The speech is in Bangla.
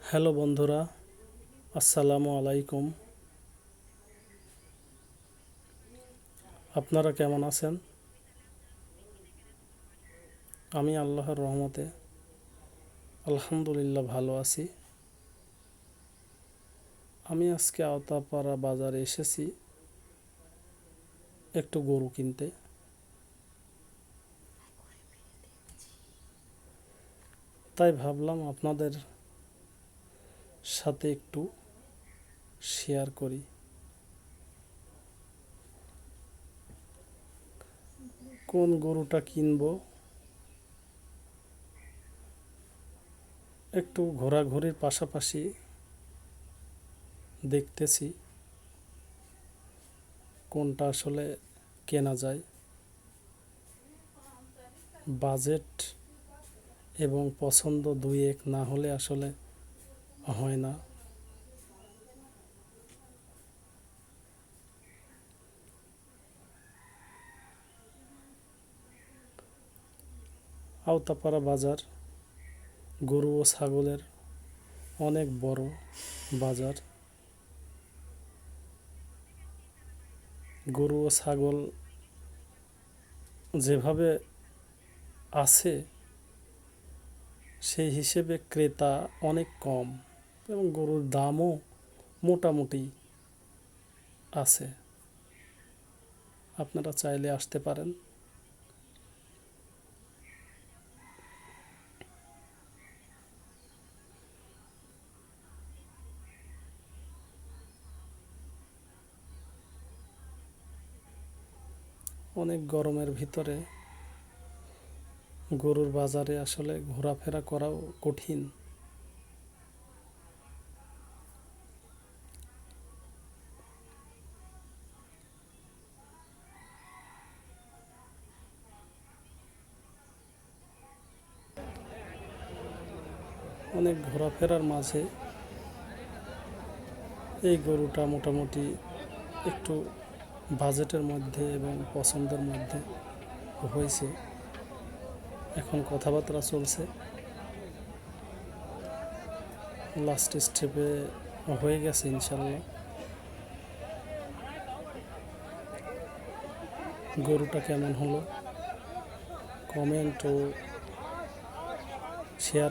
হ্যালো বন্ধুরা, আসসালামু আলাইকুম। আপনারা কেমন আছেন? আমি আল্লাহর রহমতে আলহামদুলিল্লাহ ভালো আছি। আমি আজকে আওতাপাড়া বাজারে এসেছি একটু গরু কিনতে। তাই ভাবলাম আপনাদের সাথে একটু শেয়ার করি। কোন গরুটা কিনবো একটু ঘোরাঘুরির পাশাপাশি দেখতেছি কোনটা আসলে কেনা যায়। বাজেট এবং পছন্দ দুই এক না হলে আসলে হয় না। আওতাপাড়া বাজার গরু ও ছাগলের অনেক বড় বাজার। গরু ও ছাগল যেভাবে আছে সেই হিসেবে ক্রেতা অনেক কম এবং গরুর দামও মোটামুটি আছে। আপনারা চাইলে আসতে পারেন। অনেক গরমের ভিতরে গরুর বাজারে আসলে ঘোরাফেরা করাও কঠিন। অনেক ঘোরাফেরার মাঝে এই গরুটা মোটামুটি একটু বাজেটের মধ্যে এবং পছন্দের মধ্যে হয়েছে। এখন কথাবার্তা চলছে, লাস্ট স্টেপে হয়ে গেছে ইনশাল্লাহ। গরুটা কেমন হলো কমেন্ট ও শেয়ার